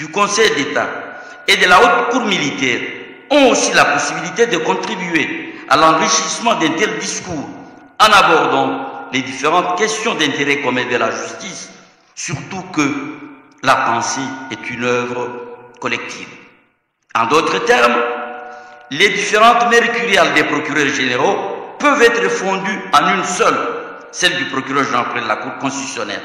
du Conseil d'État et de la Haute Cour militaire ont aussi la possibilité de contribuer à l'enrichissement d'un tel discours en abordant les différentes questions d'intérêt commun de la justice, surtout que la pensée est une œuvre collective. En d'autres termes, les différentes mercuriales des procureurs généraux peuvent être fondues en une seule, celle du procureur général près de la Cour constitutionnelle.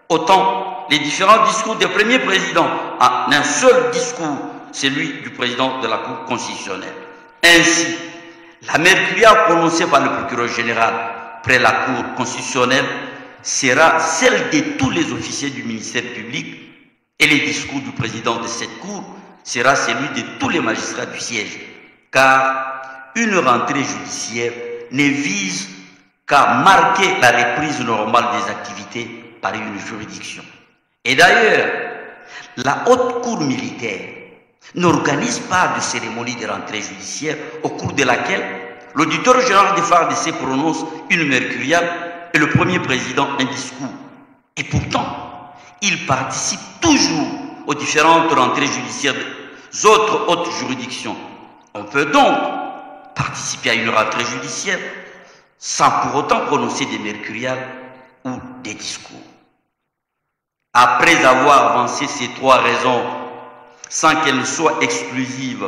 Autant les différents discours des premiers présidents en un seul discours, celui du président de la Cour constitutionnelle. Ainsi, la mercuriale prononcée par le procureur général près la Cour constitutionnelle sera celle de tous les officiers du ministère public et les discours du président de cette Cour sera celui de tous les magistrats du siège, car une rentrée judiciaire ne vise qu'à marquer la reprise normale des activités par une juridiction. Et d'ailleurs, la Haute Cour militaire n'organise pas de cérémonie de rentrée judiciaire au cours de laquelle l'auditeur général des FARDC prononce une mercuriale et le premier président un discours. Et pourtant, il participe toujours aux différentes rentrées judiciaires des autres hautes juridictions. On peut donc participer à une rentrée judiciaire sans pour autant prononcer des mercuriales ou des discours. Après avoir avancé ces trois raisons, sans qu'elles soient exclusives,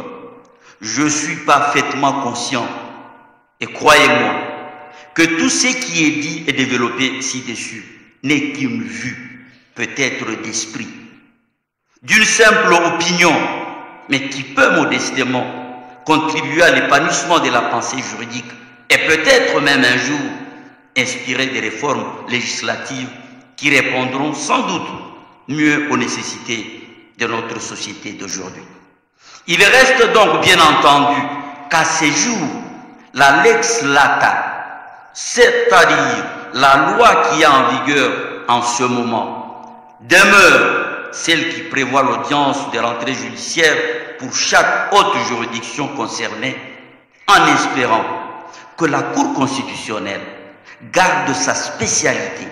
je suis parfaitement conscient, et croyez-moi, que tout ce qui est dit et développé ci-dessus n'est qu'une vue, peut-être d'esprit, d'une simple opinion, mais qui peut modestement contribuer à l'épanouissement de la pensée juridique et peut-être même un jour inspirer des réformes législatives qui répondront sans doute mieux aux nécessités de notre société d'aujourd'hui. Il reste donc bien entendu qu'à ces jours, la lex lata, c'est-à-dire la loi qui est en vigueur en ce moment, demeure celle qui prévoit l'audience de rentrée judiciaire pour chaque haute juridiction concernée, en espérant que la Cour constitutionnelle garde sa spécialité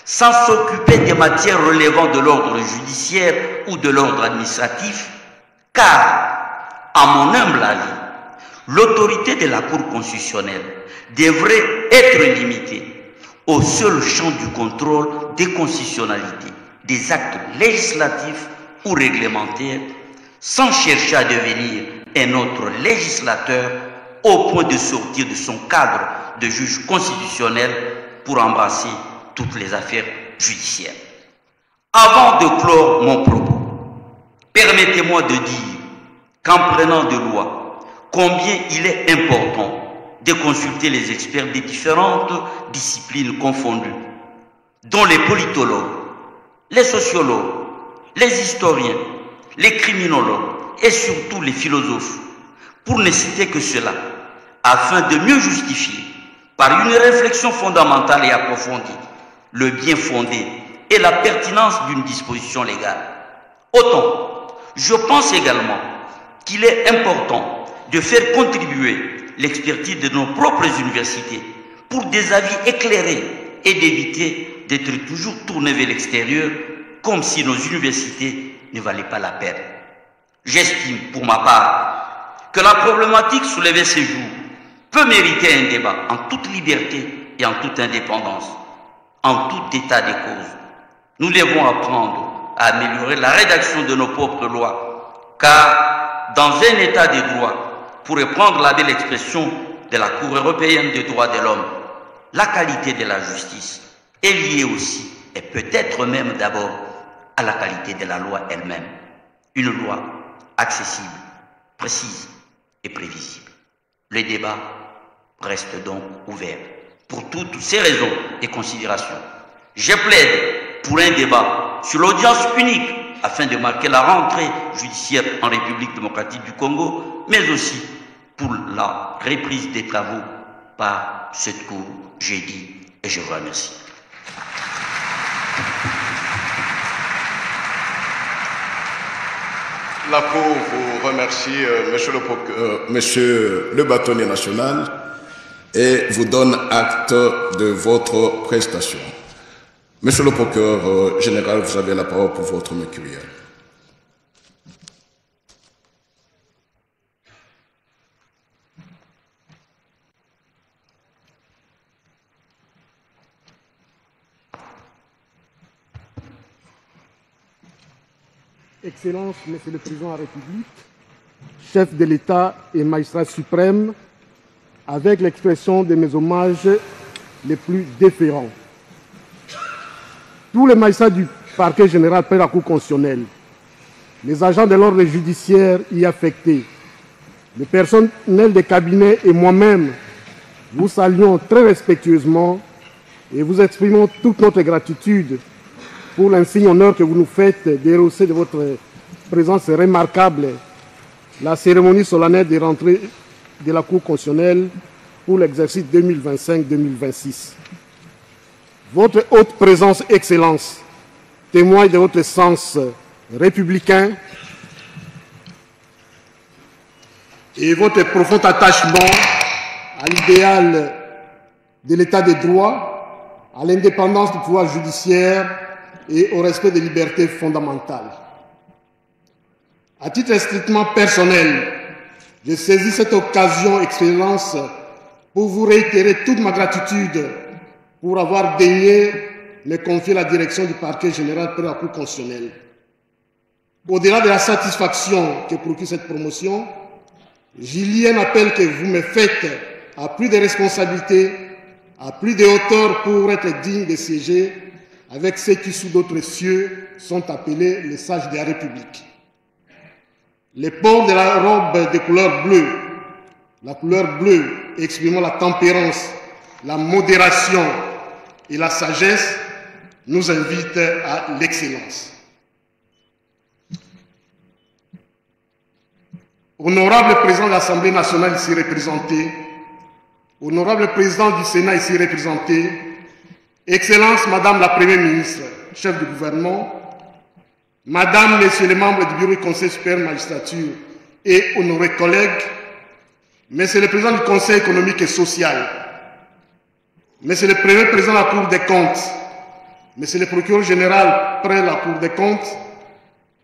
sans s'occuper des matières relevant de l'ordre judiciaire ou de l'ordre administratif, car, à mon humble avis, l'autorité de la Cour constitutionnelle devrait être limitée au seul champ du contrôle des constitutionnalités, des actes législatifs ou réglementaires, sans chercher à devenir un autre législateur au point de sortir de son cadre de juge constitutionnel pour embrasser toutes les affaires judiciaires. Avant de clore mon propos, permettez-moi de dire qu'en prenant de loi, combien il est important de consulter les experts des différentes disciplines confondues, dont les politologues, les sociologues, les historiens, les criminologues et surtout les philosophes, pour ne citer que cela, afin de mieux justifier, par une réflexion fondamentale et approfondie, le bien fondé et la pertinence d'une disposition légale. Autant, je pense également qu'il est important de faire contribuer l'expertise de nos propres universités pour des avis éclairés et d'éviter d'être toujours tournés vers l'extérieur comme si nos universités ne valaient pas la peine. J'estime, pour ma part, que la problématique soulevée ces jours peut mériter un débat en toute liberté et en toute indépendance, en tout état des causes. Nous devons apprendre à améliorer la rédaction de nos propres lois, car dans un état de droit, pour reprendre la belle expression de la Cour européenne des droits de l'homme, la qualité de la justice est liée aussi, et peut-être même d'abord, à la qualité de la loi elle-même. Une loi accessible, précise et prévisible. Le débat reste donc ouvert. Pour toutes ces raisons et considérations, je plaide pour un débat sur l'audience unique afin de marquer la rentrée judiciaire en République démocratique du Congo, mais aussi pour la reprise des travaux par cette Cour jeudi, et je vous remercie. La Cour vous remercie, Monsieur le bâtonnier national, et vous donne acte de votre prestation. Monsieur le procureur général, vous avez la parole pour votre mercurial. Excellences, Monsieur le Président de la République, chef de l'État et magistrat suprême, avec l'expression de mes hommages les plus déférents. Tous les magistrats du parquet général près la Cour constitutionnelle, les agents de l'ordre judiciaire y affectés, le personnel des cabinets et moi-même, vous saluons très respectueusement et vous exprimons toute notre gratitude pour l'insigne honneur que vous nous faites d'héroser de votre présence remarquable la cérémonie solennelle de rentrée de la Cour constitutionnelle pour l'exercice 2025-2026. Votre haute présence, Excellence, témoigne de votre sens républicain et votre profond attachement à l'idéal de l'état de droit, à l'indépendance du pouvoir judiciaire et au respect des libertés fondamentales. À titre strictement personnel, je saisis cette occasion, Excellence, pour vous réitérer toute ma gratitude pour avoir daigné me confier la direction du parquet général près la Cour constitutionnelle. Au-delà de la satisfaction que procure cette promotion, j'y lis un appel que vous me faites à plus de responsabilités, à plus de hauteur pour être digne de siéger avec ceux qui, sous d'autres cieux, sont appelés les sages de la République. Le port de la robe de couleur bleue, la couleur bleue exprimant la tempérance, la modération et la sagesse, nous invite à l'excellence. Honorable président de l'Assemblée nationale ici représenté, honorable président du Sénat ici représenté, Excellence, Madame la Première ministre, chef du gouvernement, Madame, Messieurs les membres du Bureau du Conseil supérieur de la magistrature et honorés collègues, Monsieur le Président du Conseil économique et social, Monsieur le Premier Président de la Cour des comptes, Monsieur le Procureur général près la Cour des comptes,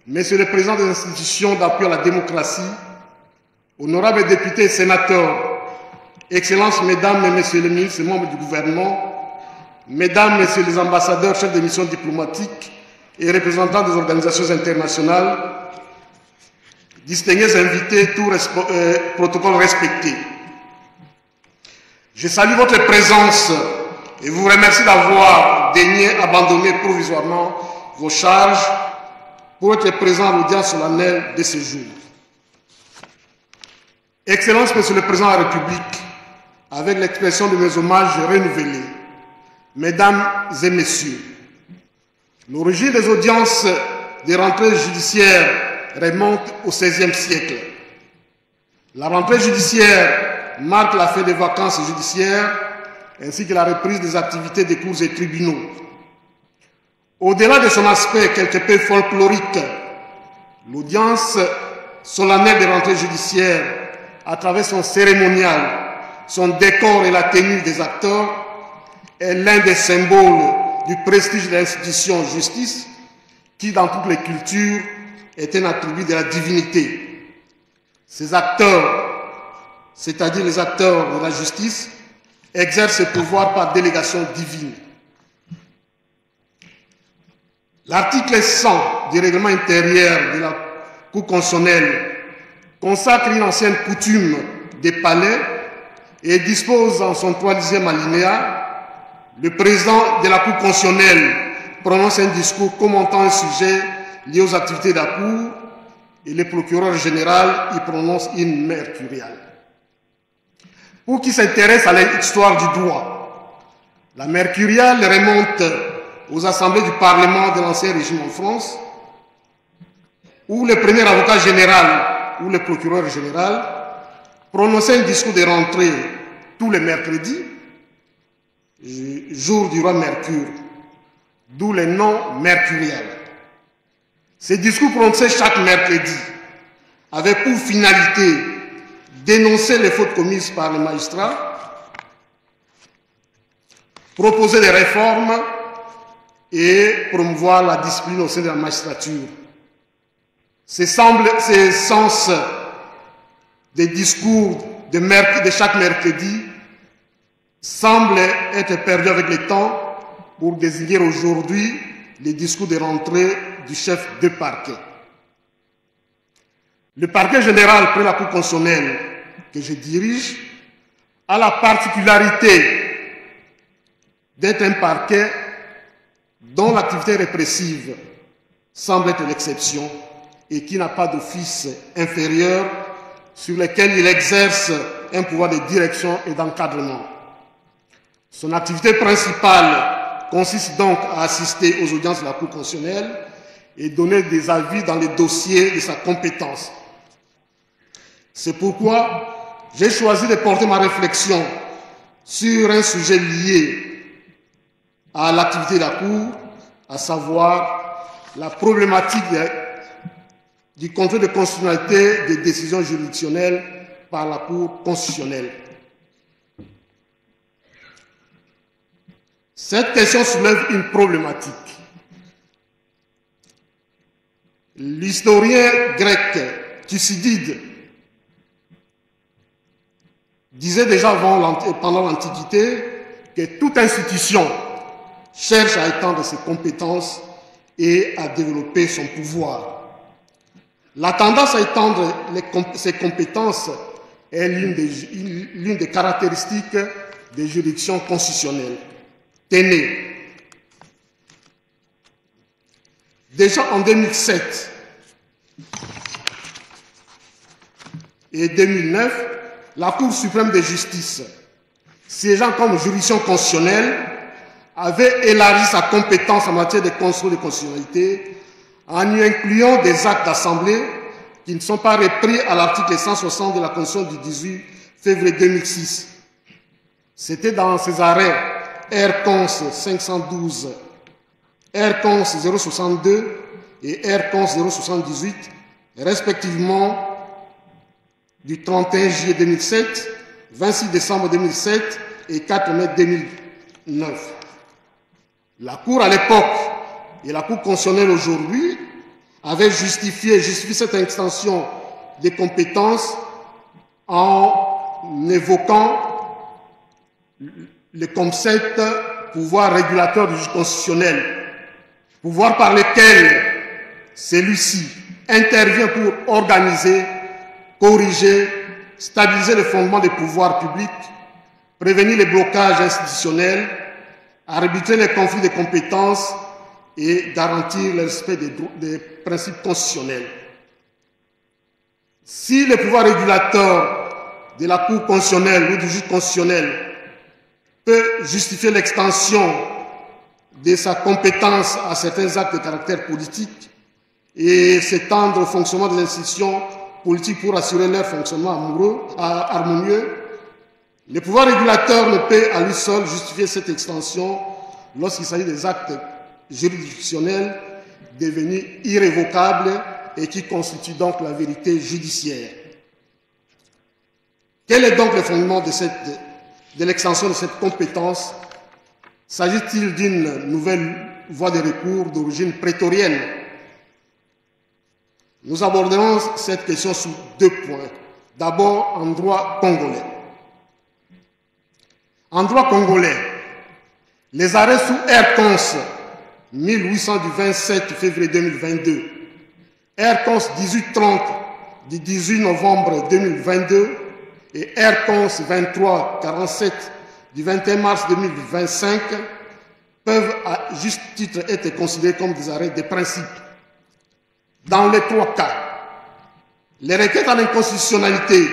Monsieur le Président des institutions d'appui à la démocratie, honorables députés et sénateurs, Excellences, Mesdames et Messieurs les ministres et membres du gouvernement, Mesdames, Messieurs les ambassadeurs, chefs de mission diplomatique et représentants des organisations internationales, distingués invités, tout protocole respecté. Je salue votre présence et vous remercie d'avoir daigné abandonner provisoirement vos charges pour être présent à l'audience solennelle de ce jour. Excellence, Monsieur le Président de la République, avec l'expression de mes hommages renouvelés, Mesdames et Messieurs, l'origine des audiences des rentrées judiciaires remonte au XVIe siècle. La rentrée judiciaire marque la fin des vacances judiciaires ainsi que la reprise des activités des cours et tribunaux. Au-delà de son aspect quelque peu folklorique, l'audience solennelle des rentrées judiciaires, à travers son cérémonial, son décor et la tenue des acteurs, est l'un des symboles du prestige de l'institution justice qui, dans toutes les cultures, est un attribut de la divinité. Ces acteurs, c'est-à-dire les acteurs de la justice, exercent ce pouvoir par délégation divine. L'article 100 du règlement intérieur de la Cour constitutionnelle consacre une ancienne coutume des palais et dispose en son 3e alinéa: le président de la Cour constitutionnelle prononce un discours commentant un sujet lié aux activités de la Cour et le procureur général y prononce une mercuriale. Pour qui s'intéresse à l'histoire du droit, la mercuriale remonte aux assemblées du Parlement de l'Ancien Régime en France, où le premier avocat général ou le procureur général prononçait un discours de rentrée tous les mercredis, jour du roi Mercure, d'où le nom mercurial. Ces discours prononcés chaque mercredi avaient pour finalité dénoncer les fautes commises par les magistrats, proposer des réformes et promouvoir la discipline au sein de la magistrature. Ce sens des discours de chaque mercredi semble être perdu avec le temps pour désigner aujourd'hui les discours de rentrée du chef de parquet. Le parquet général près la Cour constitutionnelle que je dirige a la particularité d'être un parquet dont l'activité répressive semble être l'exception et qui n'a pas d'office inférieur sur lequel il exerce un pouvoir de direction et d'encadrement. Son activité principale consiste donc à assister aux audiences de la Cour constitutionnelle et donner des avis dans les dossiers de sa compétence. C'est pourquoi j'ai choisi de porter ma réflexion sur un sujet lié à l'activité de la Cour, à savoir la problématique du contrôle de constitutionnalité des décisions juridictionnelles par la Cour constitutionnelle. Cette question soulève une problématique. L'historien grec Thucydide disait déjà pendant l'Antiquité que toute institution cherche à étendre ses compétences et à développer son pouvoir. La tendance à étendre ses compétences est l'une des caractéristiques des juridictions constitutionnelles. Ténée. Déjà en 2007 et 2009, la Cour suprême de justice, siégeant comme juridiction constitutionnelle, avait élargi sa compétence en matière de contrôle de constitutionnalité en y incluant des actes d'assemblée qui ne sont pas repris à l'article 160 de la Constitution du 18 février 2006. C'était dans ces arrêts R-Cons 512, R-Cons 062 et R-Cons 078, respectivement du 31 juillet 2007, 26 décembre 2007 et 4 mai 2009. La Cour à l'époque et la Cour constitutionnelle aujourd'hui avaient justifié cette extension des compétences en évoquant le concept pouvoir régulateur du juge constitutionnel, pouvoir par lequel celui-ci intervient pour organiser, corriger, stabiliser les fondements des pouvoirs publics, prévenir les blocages institutionnels, arbitrer les conflits de compétences et garantir le respect des principes constitutionnels. Si le pouvoir régulateur de la Cour constitutionnelle ou du juge constitutionnel peut justifier l'extension de sa compétence à certains actes de caractère politique et s'étendre au fonctionnement des institutions politiques pour assurer leur fonctionnement harmonieux, le pouvoir régulateur ne peut à lui seul justifier cette extension lorsqu'il s'agit des actes juridictionnels devenus irrévocables et qui constituent donc la vérité judiciaire. Quel est donc le fondement de l'extension de cette compétence? S'agit-il d'une nouvelle voie de recours d'origine prétorienne? Nous aborderons cette question sous deux points. D'abord, en droit congolais. En droit congolais, les arrêts sous R-Cons 1800 du 27 février 2022, R-Cons 1830 du 18 novembre 2022 et R-Cons 2347 du 21 mars 2025 peuvent à juste titre être considérés comme des arrêts de principe. Dans les trois cas, les requêtes en inconstitutionnalité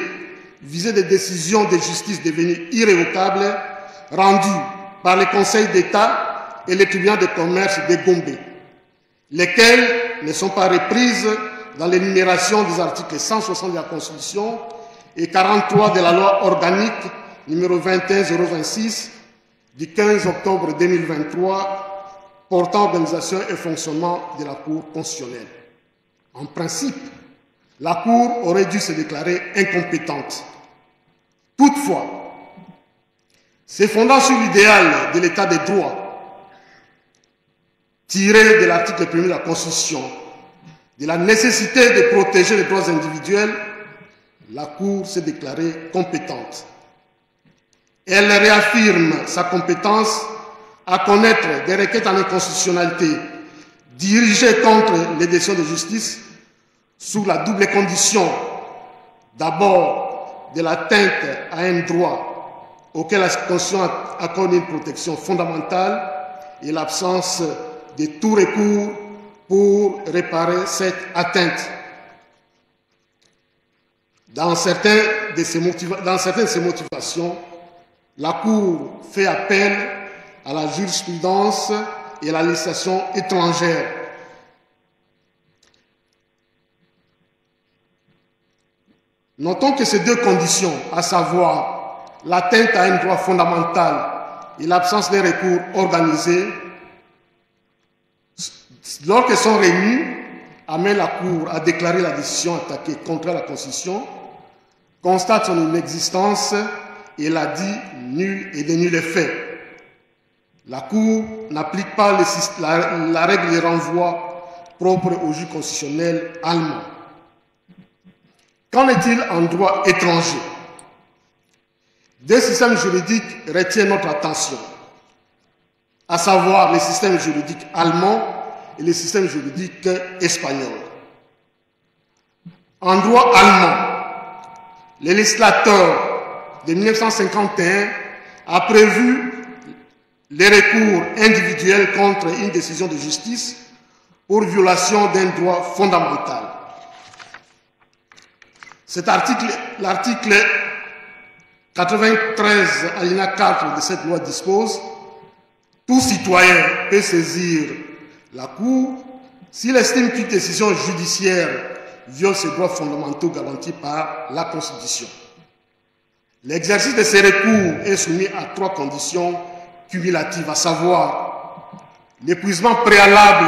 visaient des décisions de justice devenues irrévocables rendues par le Conseil d'État et le tribunal de commerce de Gombe, lesquelles ne sont pas reprises dans l'énumération des articles 160 de la Constitution et 43 de la loi organique numéro 21026 du 15 octobre 2023 portant organisation et fonctionnement de la Cour constitutionnelle. En principe, la Cour aurait dû se déclarer incompétente. Toutefois, se fondant sur l'idéal de l'état de droit, tiré de l'article 1er de la Constitution, de la nécessité de protéger les droits individuels, la Cour s'est déclarée compétente. Elle réaffirme sa compétence à connaître des requêtes en inconstitutionnalité dirigées contre les décisions de justice sous la double condition, d'abord de l'atteinte à un droit auquel la Constitution accorde une protection fondamentale et l'absence de tout recours pour réparer cette atteinte. Dans certaines de ces motivations, la Cour fait appel à la jurisprudence et à la législation étrangère. Notons que ces deux conditions, à savoir l'atteinte à un droit fondamental et l'absence d'un recours organisé, lorsqu'elles sont réunies, amènent la Cour à déclarer la décision attaquée contre la Constitution, constate son inexistence et la dit nulle et de nul effet. La Cour n'applique pas la règle de renvoi propre au juge constitutionnel allemand. Qu'en est-il en droit étranger? Deux systèmes juridiques retiennent notre attention, à savoir les systèmes juridiques allemands et les systèmes juridiques espagnols. En droit allemand, le législateur de 1951 a prévu les recours individuels contre une décision de justice pour violation d'un droit fondamental. Cet article, l'article 93 alinéa 4 de cette loi dispose: tout citoyen peut saisir la Cour s'il estime qu'une décision judiciaire viole ses droits fondamentaux garantis par la Constitution. L'exercice de ces recours est soumis à trois conditions cumulatives, à savoir l'épuisement préalable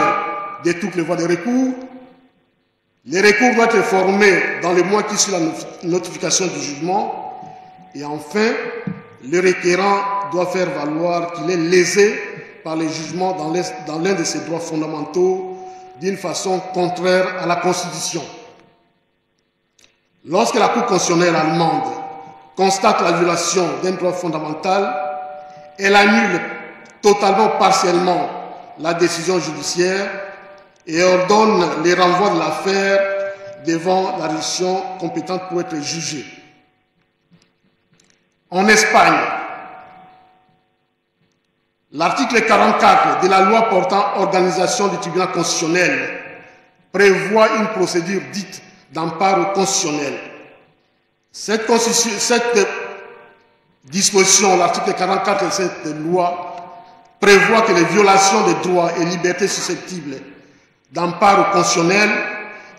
de toutes les voies de recours. Les recours doivent être formés dans les mois qui suivent la notification du jugement. Et enfin, le requérant doit faire valoir qu'il est lésé par les jugements dans l'un de ses droits fondamentaux d'une façon contraire à la Constitution. Lorsque la Cour constitutionnelle allemande constate la violation d'un droit fondamental, elle annule totalement, partiellement la décision judiciaire et ordonne les renvois de l'affaire devant la juridiction compétente pour être jugée. En Espagne, l'article 44 de la loi portant organisation du tribunal constitutionnel prévoit une procédure dite d'empare constitutionnel. Cette disposition, l'article 44 de cette loi, prévoit que les violations des droits et libertés susceptibles d'empare constitutionnel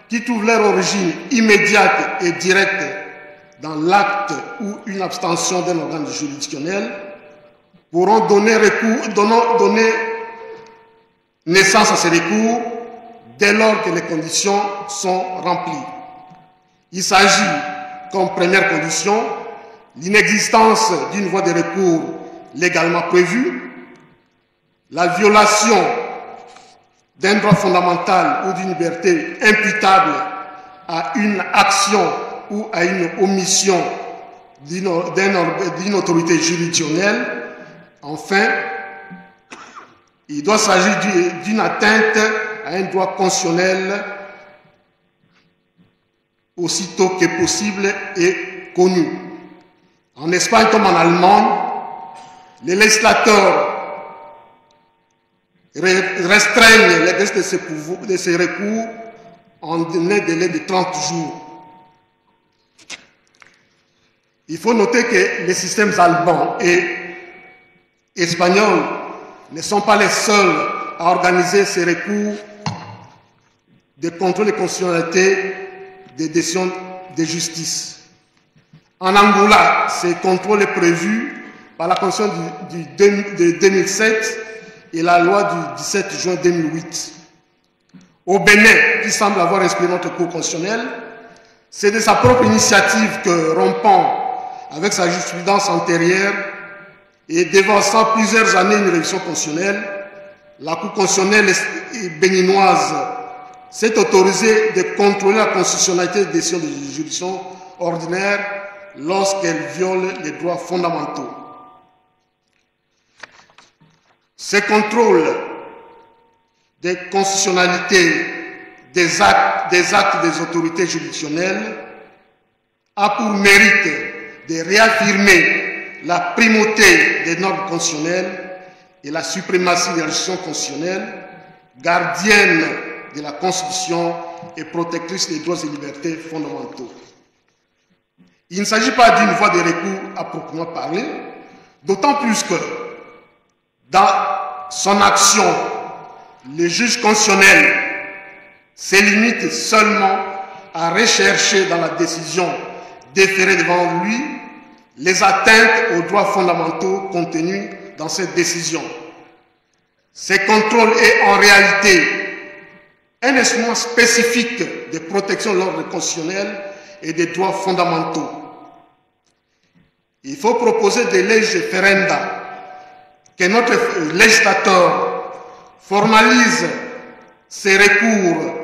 qui trouvent leur origine immédiate et directe dans l'acte ou une abstention d'un organe juridictionnel pourront donner naissance à ces recours dès lors que les conditions sont remplies. Il s'agit, comme première condition, l'inexistence d'une voie de recours légalement prévue, la violation d'un droit fondamental ou d'une liberté imputable à une action ou à une omission d'une autorité juridictionnelle. Enfin, il doit s'agir d'une atteinte à un droit constitutionnel aussitôt que possible et connu. En Espagne comme en Allemagne, les législateurs restreignent l'exercice de ces recours en un délai de 30 jours. Il faut noter que les systèmes allemands et espagnols ne sont pas les seuls à organiser ces recours de contrôle de constitutionnalité des décisions de justice. En Angola, ce contrôle est prévu par la Constitution de 2007 et la loi du 17 juin 2008. Au Bénin, qui semble avoir inspiré notre cour constitutionnelle, c'est de sa propre initiative que, rompant avec sa jurisprudence antérieure et dévançant plusieurs années une révision constitutionnelle, la Cour constitutionnelle béninoise s'est autorisée de contrôler la constitutionnalité des décisions de juridiction ordinaire lorsqu'elles violent les droits fondamentaux. Ces contrôles de constitutionnalité des actes des autorités juridictionnelles a pour mérite de réaffirmer la primauté des normes constitutionnelles et la suprématie des institutions constitutionnelles, gardiennes de la Constitution et protectrices des droits et libertés fondamentaux. Il ne s'agit pas d'une voie de recours à proprement parler, d'autant plus que dans son action, le juge constitutionnel se limite seulement à rechercher dans la décision déférée devant lui les atteintes aux droits fondamentaux contenus dans cette décision. Ce contrôle est en réalité un instrument spécifique de protection de l'ordre constitutionnel et des droits fondamentaux. Il faut proposer des leges référenda que notre législateur formalise ses recours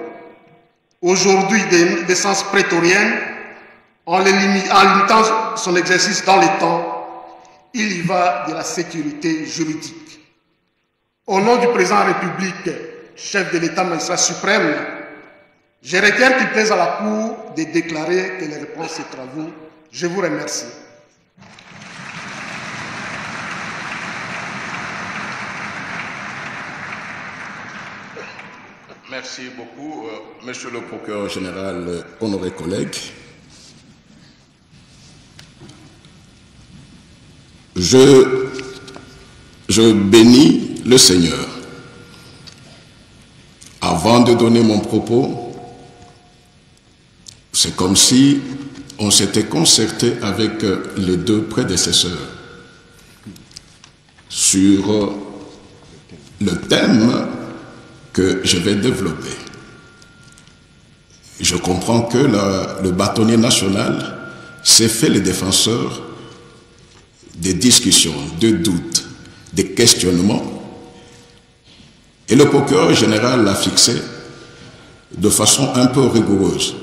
aujourd'hui d'essence prétorienne en limitant son exercice dans le temps. Il y va de la sécurité juridique. Au nom du président de la République, chef de l'État, magistrat suprême, je requiers qu'il plaise à la Cour de déclarer que les réponses à ces travaux. Je vous remercie. Merci beaucoup, Monsieur le procureur général, honorés collègues. Je bénis le Seigneur. Avant de donner mon propos, c'est comme si on s'était concerté avec les deux prédécesseurs sur le thème que je vais développer. Je comprends que le bâtonnier national s'est fait le défenseur des discussions, des doutes, des questionnements. Et le procureur général l'a fixé de façon un peu rigoureuse.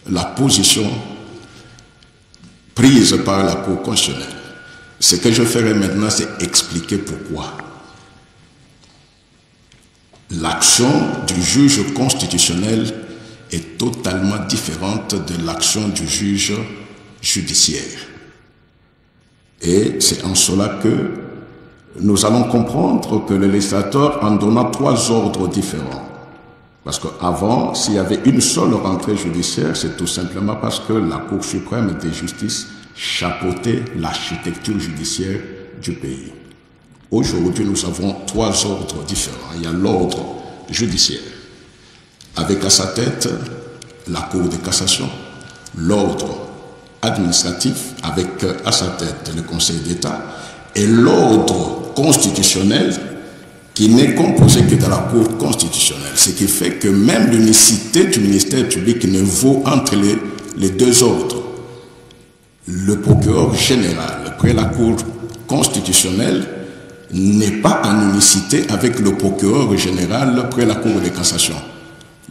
La position prise par la Cour constitutionnelle. Ce que je ferai maintenant, c'est expliquer pourquoi. L'action du juge constitutionnel est totalement différente de l'action du juge judiciaire. Et c'est en cela que nous allons comprendre que le législateur en donna 3 ordres différents. Parce qu'avant, s'il y avait une seule rentrée judiciaire, c'est tout simplement parce que la Cour suprême de justice chapeautait l'architecture judiciaire du pays. Aujourd'hui, nous avons 3 ordres différents. Il y a l'ordre judiciaire, avec à sa tête la Cour de cassation, l'ordre administratif, avec à sa tête le Conseil d'État, et l'ordre constitutionnel, qui n'est composé que de la Cour constitutionnelle. Ce qui fait que même l'unicité du ministère public ne vaut entre les 2 ordres. Le procureur général, près la Cour constitutionnelle, n'est pas en unicité avec le procureur général près la Cour de cassation.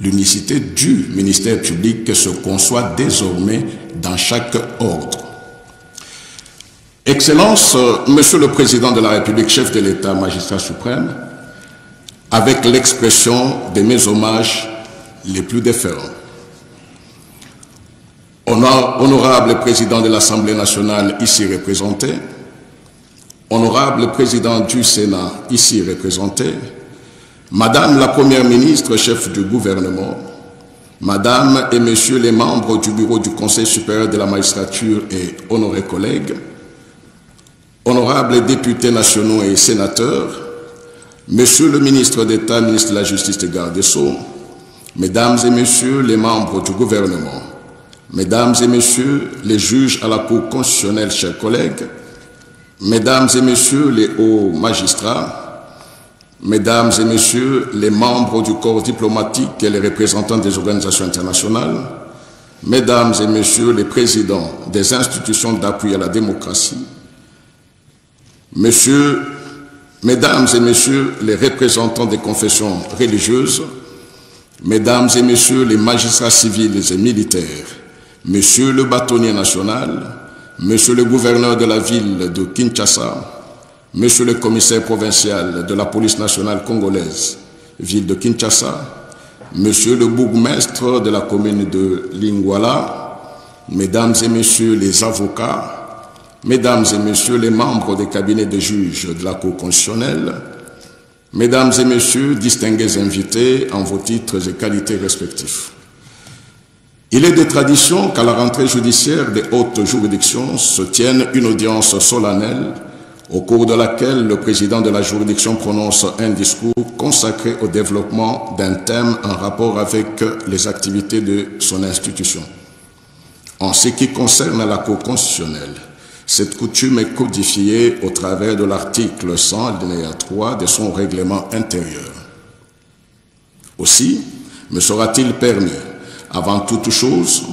L'unicité du ministère public se conçoit désormais dans chaque ordre. Excellence, Monsieur le Président de la République, chef de l'État, magistrat suprême, avec l'expression de mes hommages les plus déférents. Honorable Président de l'Assemblée nationale ici représenté, honorable Président du Sénat ici représenté, Madame la Première ministre, chef du gouvernement, Madame et Messieurs les membres du bureau du Conseil supérieur de la magistrature et honorés collègues, honorables députés nationaux et sénateurs, Monsieur le ministre d'État, ministre de la Justice et garde des Sceaux, Mesdames et Messieurs les membres du gouvernement, Mesdames et Messieurs les juges à la Cour constitutionnelle, chers collègues, Mesdames et Messieurs les hauts magistrats, Mesdames et Messieurs les membres du corps diplomatique et les représentants des organisations internationales, Mesdames et Messieurs les présidents des institutions d'appui à la démocratie, Mesdames et Messieurs les représentants des confessions religieuses, Mesdames et Messieurs les magistrats civils et militaires, Monsieur le bâtonnier national, Monsieur le gouverneur de la ville de Kinshasa, Monsieur le commissaire provincial de la police nationale congolaise, ville de Kinshasa, Monsieur le bourgmestre de la commune de Linguala, Mesdames et Messieurs les avocats, Mesdames et Messieurs les membres des cabinets de juges de la Cour constitutionnelle, Mesdames et Messieurs, distingués invités en vos titres et qualités respectifs. Il est de tradition qu'à la rentrée judiciaire des hautes juridictions se tienne une audience solennelle au cours de laquelle le président de la juridiction prononce un discours consacré au développement d'un thème en rapport avec les activités de son institution. En ce qui concerne la Cour constitutionnelle, cette coutume est codifiée au travers de l'article 100, alinéa 3 de son règlement intérieur. Aussi, me sera-t-il permis, avant toute chose,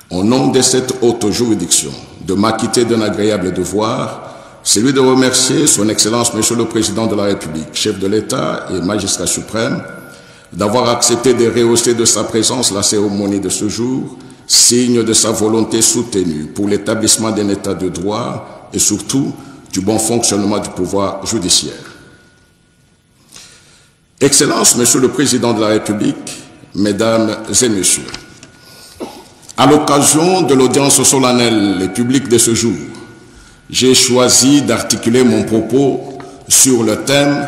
au nom de cette haute juridiction, de m'acquitter d'un agréable devoir, celui de remercier son Excellence Monsieur le Président de la République, chef de l'État et magistrat suprême, d'avoir accepté de rehausser de sa présence la cérémonie de ce jour, signe de sa volonté soutenue pour l'établissement d'un État de droit et surtout du bon fonctionnement du pouvoir judiciaire. Excellence, Monsieur le Président de la République, Mesdames et Messieurs, à l'occasion de l'audience solennelle et publique de ce jour, j'ai choisi d'articuler mon propos sur le thème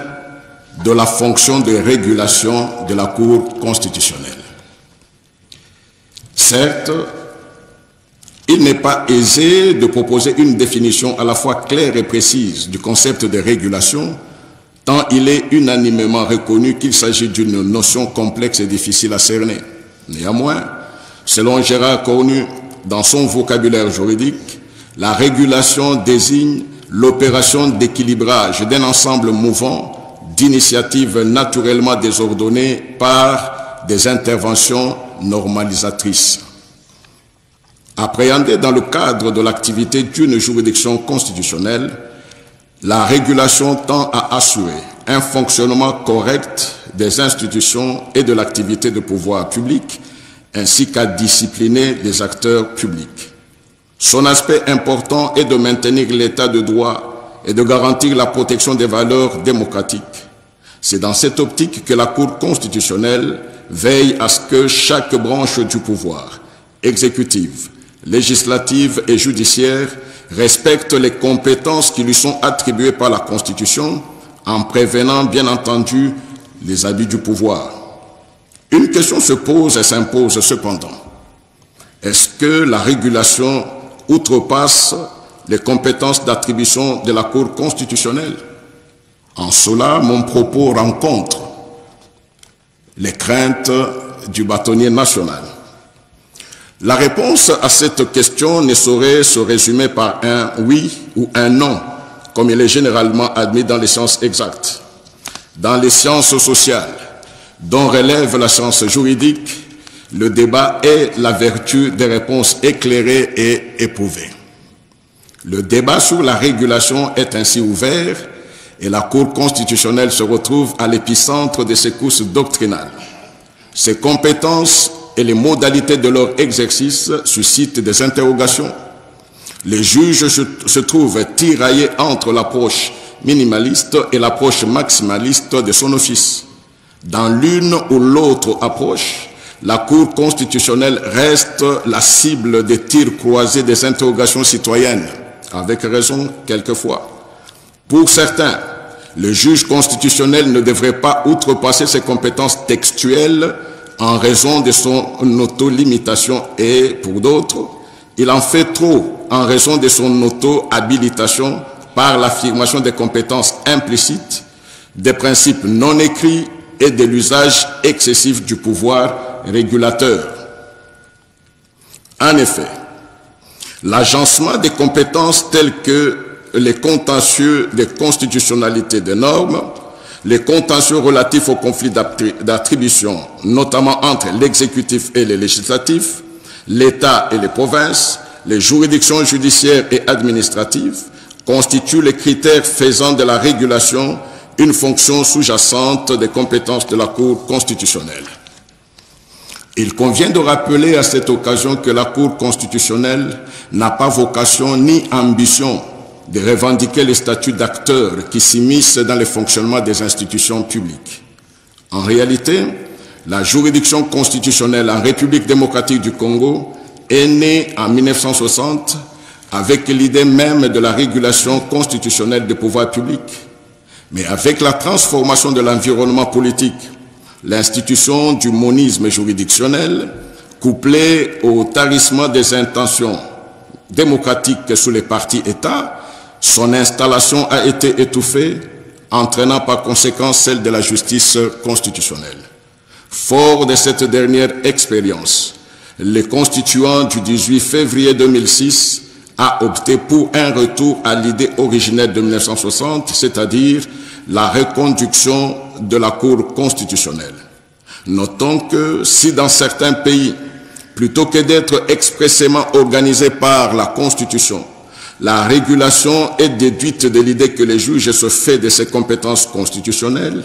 de la fonction de régulation de la Cour constitutionnelle. Certes, il n'est pas aisé de proposer une définition à la fois claire et précise du concept de régulation, tant il est unanimement reconnu qu'il s'agit d'une notion complexe et difficile à cerner. Néanmoins, selon Gérard Cornu, dans son vocabulaire juridique, la régulation désigne l'opération d'équilibrage d'un ensemble mouvant d'initiatives naturellement désordonnées par des interventions normalisatrices. Appréhendée dans le cadre de l'activité d'une juridiction constitutionnelle, la régulation tend à assurer un fonctionnement correct des institutions et de l'activité de pouvoir public, ainsi qu'à discipliner les acteurs publics. Son aspect important est de maintenir l'état de droit et de garantir la protection des valeurs démocratiques. C'est dans cette optique que la Cour constitutionnelle veille à ce que chaque branche du pouvoir, exécutive, législative et judiciaire, respecte les compétences qui lui sont attribuées par la Constitution, en prévenant bien entendu les abus du pouvoir. Une question se pose et s'impose cependant. Est-ce que la régulation outrepasse les compétences d'attribution de la Cour constitutionnelle? En cela, mon propos rencontre les craintes du bâtonnier national. La réponse à cette question ne saurait se résumer par un oui ou un non, comme il est généralement admis dans les sciences exactes. Dans les sciences sociales, dont relève la science juridique, le débat est la vertu des réponses éclairées et éprouvées. Le débat sur la régulation est ainsi ouvert et la Cour constitutionnelle se retrouve à l'épicentre de ses courses doctrinales. Ses compétences et les modalités de leur exercice suscitent des interrogations. Les juges se trouvent tiraillés entre l'approche minimaliste et l'approche maximaliste de son office. Dans l'une ou l'autre approche, la Cour constitutionnelle reste la cible des tirs croisés des interrogations citoyennes, avec raison quelquefois. Pour certains, le juge constitutionnel ne devrait pas outrepasser ses compétences textuelles en raison de son auto-limitation et, pour d'autres, il en fait trop en raison de son auto-habilitation par l'affirmation des compétences implicites, des principes non écrits et de l'usage excessif du pouvoir régulateur. En effet, l'agencement des compétences telles que les contentieux de constitutionnalité des normes, les contentieux relatifs aux conflits d'attribution, notamment entre l'exécutif et le législatif, l'État et les provinces, les juridictions judiciaires et administratives, constituent les critères faisant de la régulation une fonction sous-jacente des compétences de la Cour constitutionnelle. Il convient de rappeler à cette occasion que la Cour constitutionnelle n'a pas vocation ni ambition de revendiquer le statut d'acteur qui s'immisce dans le fonctionnement des institutions publiques. En réalité, la juridiction constitutionnelle en République démocratique du Congo est née en 1960 avec l'idée même de la régulation constitutionnelle des pouvoirs publics. Mais avec la transformation de l'environnement politique, l'institution du monisme juridictionnel, couplée au tarissement des intentions démocratiques sous les partis États, son installation a été étouffée, entraînant par conséquent celle de la justice constitutionnelle. Fort de cette dernière expérience, le constituant du 18 février 2006 a opté pour un retour à l'idée originelle de 1960, c'est-à-dire la reconduction de la Cour constitutionnelle. Notons que si dans certains pays, plutôt que d'être expressément organisée par la Constitution, la régulation est déduite de l'idée que le juge se fait de ses compétences constitutionnelles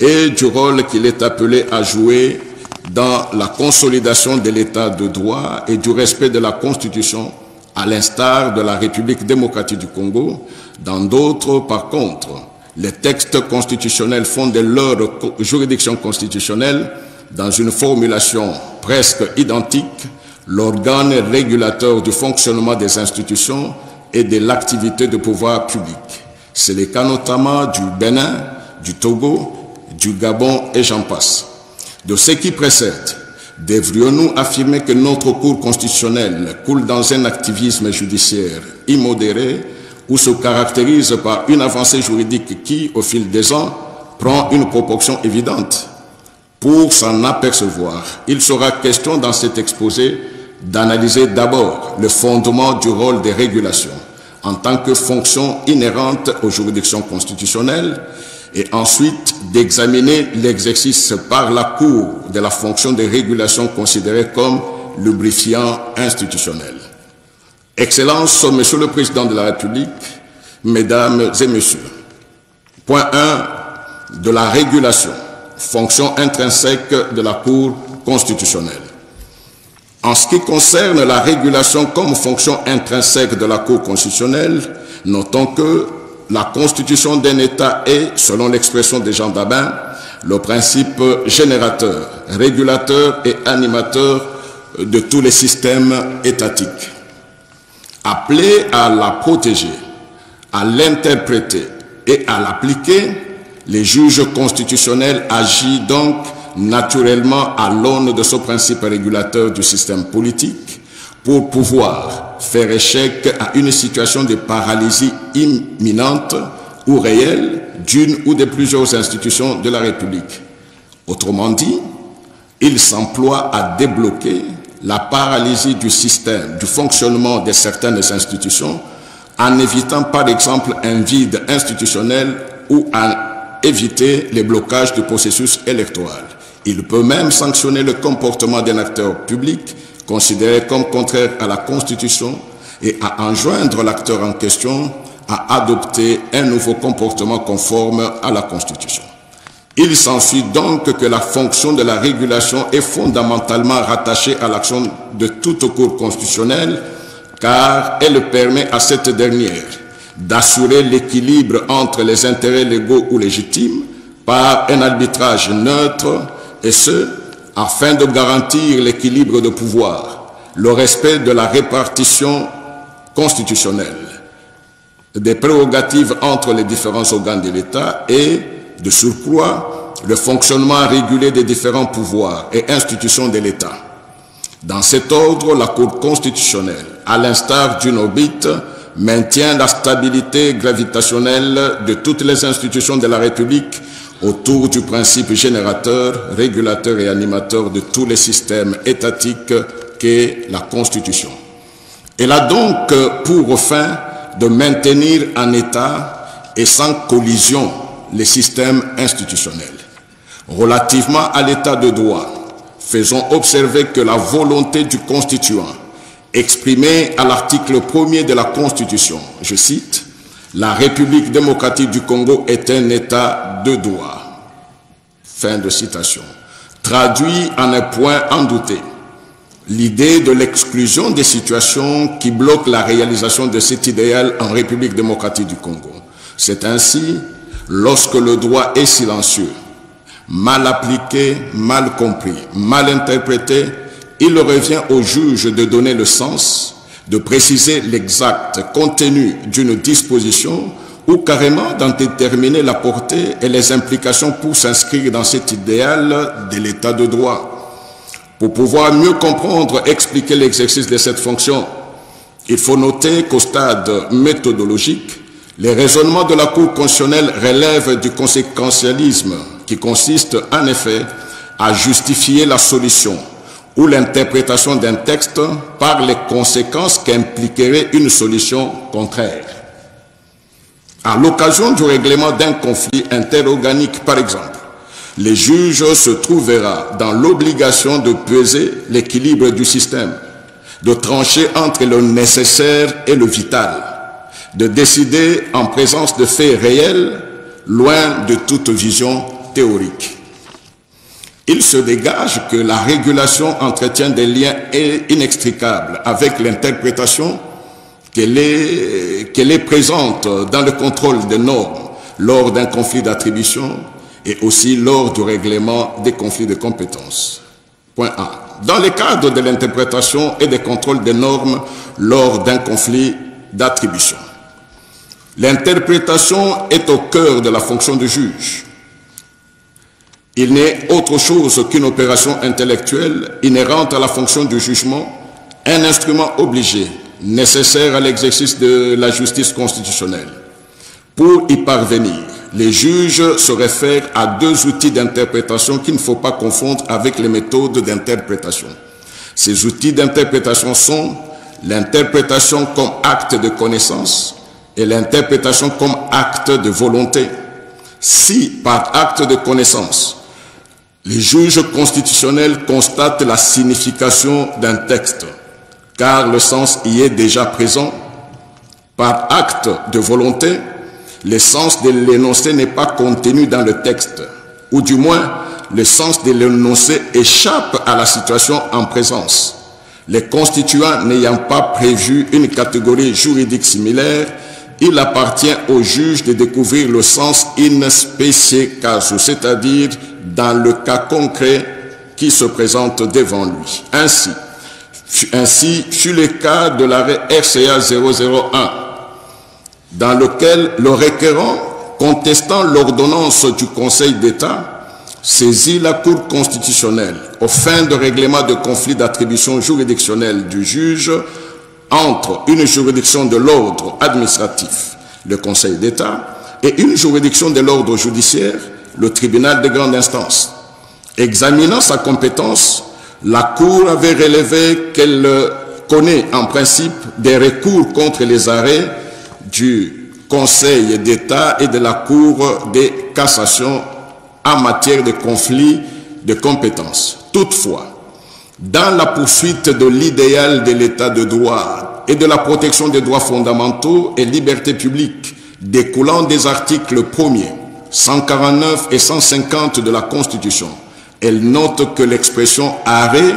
et du rôle qu'il est appelé à jouer dans la consolidation de l'état de droit et du respect de la Constitution, à l'instar de la République démocratique du Congo. Dans d'autres, par contre, les textes constitutionnels font de leur juridiction constitutionnelle, dans une formulation presque identique, l'organe régulateur du fonctionnement des institutions et de l'activité de pouvoir public. C'est le cas notamment du Bénin, du Togo, du Gabon et j'en passe. De ce qui précède, devrions-nous affirmer que notre Cour constitutionnelle coule dans un activisme judiciaire immodéré ou se caractérise par une avancée juridique qui, au fil des ans, prend une proportion évidente? Pour s'en apercevoir, il sera question dans cet exposé d'analyser d'abord le fondement du rôle des régulations en tant que fonction inhérente aux juridictions constitutionnelles et ensuite d'examiner l'exercice par la Cour de la fonction de régulation considérée comme lubrifiant institutionnel. Excellences, Monsieur le Président de la République, Mesdames et Messieurs. Point 1 de la régulation, fonction intrinsèque de la Cour constitutionnelle. En ce qui concerne la régulation comme fonction intrinsèque de la Cour constitutionnelle, notons que la constitution d'un État est, selon l'expression de Jean Dabin, le principe générateur, régulateur et animateur de tous les systèmes étatiques. Appelé à la protéger, à l'interpréter et à l'appliquer, les juges constitutionnels agissent donc naturellement à l'aune de ce principe régulateur du système politique pour pouvoir faire échec à une situation de paralysie imminente ou réelle d'une ou de plusieurs institutions de la République. Autrement dit, il s'emploie à débloquer la paralysie du système, du fonctionnement de certaines institutions, en évitant par exemple un vide institutionnel ou en éviter les blocages du processus électoral. Il peut même sanctionner le comportement d'un acteur public considéré comme contraire à la Constitution et à enjoindre l'acteur en question à adopter un nouveau comportement conforme à la Constitution. Il s'ensuit donc que la fonction de la régulation est fondamentalement rattachée à l'action de toute Cour constitutionnelle car elle permet à cette dernière d'assurer l'équilibre entre les intérêts légaux ou légitimes par un arbitrage neutre et ce, afin de garantir l'équilibre de pouvoir, le respect de la répartition constitutionnelle, des prérogatives entre les différents organes de l'État et, de surcroît, le fonctionnement régulé des différents pouvoirs et institutions de l'État. Dans cet ordre, la Cour constitutionnelle, à l'instar d'une orbite, maintient la stabilité gravitationnelle de toutes les institutions de la République autour du principe générateur, régulateur et animateur de tous les systèmes étatiques qu'est la Constitution. Elle a donc pour fin de maintenir en état et sans collision les systèmes institutionnels. Relativement à l'état de droit, faisons observer que la volonté du constituant, exprimée à l'article 1er de la Constitution, je cite, « La République démocratique du Congo est un état de droit ». Fin de citation. Traduit en un point en douté. L'idée de l'exclusion des situations qui bloquent la réalisation de cet idéal en République démocratique du Congo. C'est ainsi, lorsque le droit est silencieux, mal appliqué, mal compris, mal interprété, il revient au juge de donner le sens, de préciser l'exact contenu d'une disposition ou carrément d'en déterminer la portée et les implications pour s'inscrire dans cet idéal de l'état de droit. Pour pouvoir mieux comprendre, expliquer l'exercice de cette fonction, il faut noter qu'au stade méthodologique, les raisonnements de la Cour constitutionnelle relèvent du conséquentialisme qui consiste en effet à justifier la solution ou l'interprétation d'un texte par les conséquences qu'impliquerait une solution contraire. À l'occasion du règlement d'un conflit interorganique, par exemple, le juge se trouvera dans l'obligation de peser l'équilibre du système, de trancher entre le nécessaire et le vital, de décider en présence de faits réels, loin de toute vision théorique. Il se dégage que la régulation entretient des liens inextricables avec l'interprétation qu'elle est présente dans le contrôle des normes lors d'un conflit d'attribution et aussi lors du règlement des conflits de compétences. Point A. Dans le cadre de l'interprétation et des contrôles des normes lors d'un conflit d'attribution, l'interprétation est au cœur de la fonction du juge. Il n'est autre chose qu'une opération intellectuelle inhérente à la fonction du jugement, un instrument obligé, nécessaire à l'exercice de la justice constitutionnelle. Pour y parvenir, les juges se réfèrent à deux outils d'interprétation qu'il ne faut pas confondre avec les méthodes d'interprétation. Ces outils d'interprétation sont l'interprétation comme acte de connaissance et l'interprétation comme acte de volonté. Si, par acte de connaissance, les juges constitutionnels constatent la signification d'un texte, car le sens y est déjà présent, par acte de volonté, le sens de l'énoncé n'est pas contenu dans le texte, ou du moins, le sens de l'énoncé échappe à la situation en présence. Les constituants n'ayant pas prévu une catégorie juridique similaire, il appartient au juge de découvrir le sens in specie casu, c'est-à-dire dans le cas concret qui se présente devant lui. Ainsi fut le cas de l'arrêt RCA 001, dans lequel le requérant, contestant l'ordonnance du Conseil d'État, saisit la Cour constitutionnelle aux fins de règlement de conflit d'attribution juridictionnelle du juge entre une juridiction de l'ordre administratif, le Conseil d'État, et une juridiction de l'ordre judiciaire, le tribunal de grande instance. Examinant sa compétence, la Cour avait relevé qu'elle connaît en principe des recours contre les arrêts du Conseil d'État et de la Cour de cassation en matière de conflit de compétences. Toutefois, dans la poursuite de l'idéal de l'état de droit et de la protection des droits fondamentaux et libertés publiques découlant des articles 1er, 149 et 150 de la Constitution, elle note que l'expression « arrêt »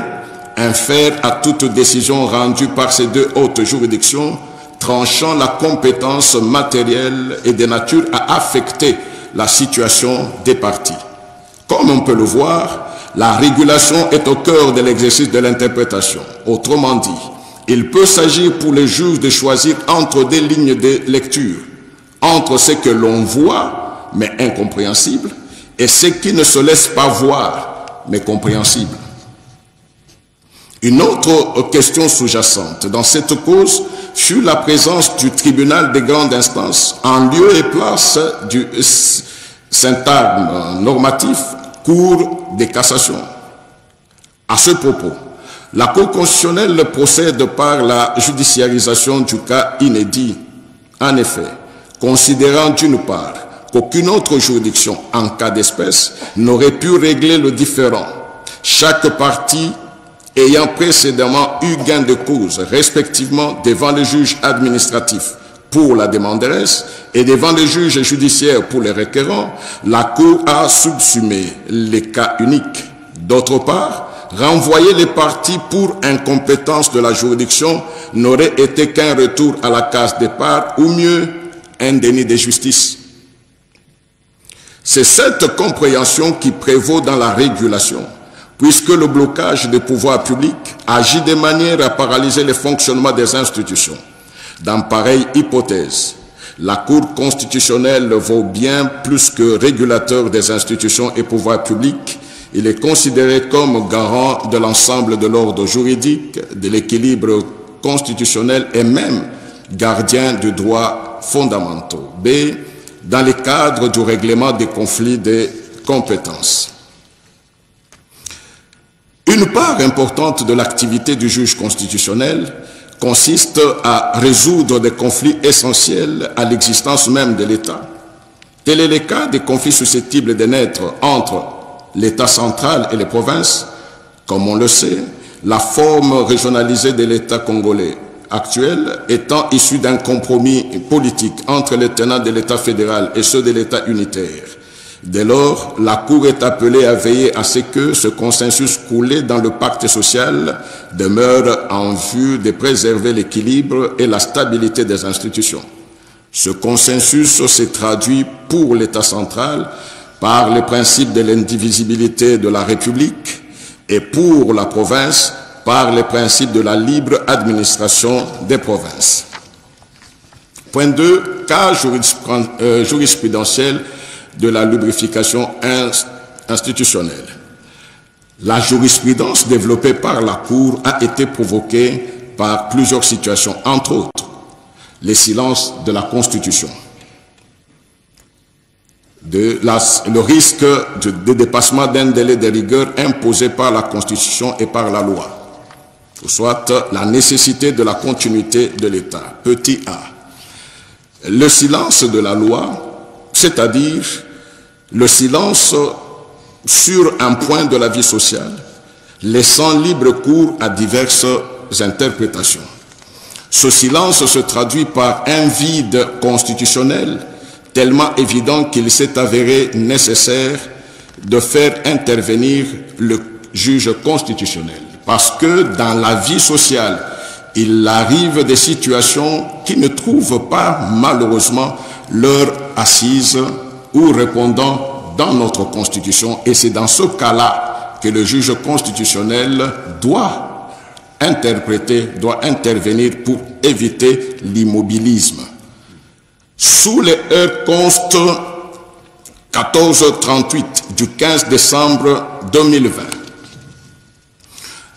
infère à toute décision rendue par ces deux hautes juridictions tranchant la compétence matérielle et de nature à affecter la situation des parties. Comme on peut le voir, la régulation est au cœur de l'exercice de l'interprétation. Autrement dit, il peut s'agir pour les juges de choisir entre des lignes de lecture, entre ce que l'on voit, mais incompréhensible, et ce qui ne se laisse pas voir, mais compréhensible. Une autre question sous-jacente dans cette cause fut la présence du tribunal de grande instance en lieu et place du syntagme normatif Cour de cassation. À ce propos, la Cour constitutionnelle procède par la judiciarisation du cas inédit. En effet, considérant d'une part qu'aucune autre juridiction en cas d'espèce n'aurait pu régler le différend, chaque partie ayant précédemment eu gain de cause, respectivement devant le juge administratif pour la demanderesse et devant le juge judiciaire pour les requérants, la Cour a subsumé les cas uniques. D'autre part, renvoyer les parties pour incompétence de la juridiction n'aurait été qu'un retour à la case départ ou mieux, un déni de justice. C'est cette compréhension qui prévaut dans la régulation, puisque le blocage des pouvoirs publics agit de manière à paralyser le fonctionnement des institutions. Dans pareille hypothèse, la Cour constitutionnelle vaut bien plus que régulateur des institutions et pouvoirs publics. Il est considéré comme garant de l'ensemble de l'ordre juridique, de l'équilibre constitutionnel et même gardien du droit fondamentaux. B. Dans le cadre du règlement des conflits de compétences. Une part importante de l'activité du juge constitutionnel consiste à résoudre des conflits essentiels à l'existence même de l'État. Tel est le cas des conflits susceptibles de naître entre l'État central et les provinces. Comme on le sait, la forme régionalisée de l'État congolais actuel étant issue d'un compromis politique entre les tenants de l'État fédéral et ceux de l'État unitaire. Dès lors, la Cour est appelée à veiller à ce que ce consensus coulé dans le pacte social demeure en vue de préserver l'équilibre et la stabilité des institutions. Ce consensus se traduit pour l'État central par le principe de l'indivisibilité de la République et pour la province par le principe de la libre administration des provinces. Point 2, cas jurisprudentiel de la lubrification institutionnelle. La jurisprudence développée par la Cour a été provoquée par plusieurs situations, entre autres, les silences de la Constitution, le risque de dépassement d'un délai de rigueur imposé par la Constitution et par la loi, soit la nécessité de la continuité de l'État. Petit a. Le silence de la loi, c'est-à-dire le silence sur un point de la vie sociale, laissant libre cours à diverses interprétations. Ce silence se traduit par un vide constitutionnel tellement évident qu'il s'est avéré nécessaire de faire intervenir le juge constitutionnel. Parce que dans la vie sociale, il arrive des situations qui ne trouvent pas malheureusement leur assise ou répondant dans notre Constitution. Et c'est dans ce cas-là que le juge constitutionnel doit interpréter, doit intervenir pour éviter l'immobilisme. Sous les heures const 1438 du 15 décembre 2020,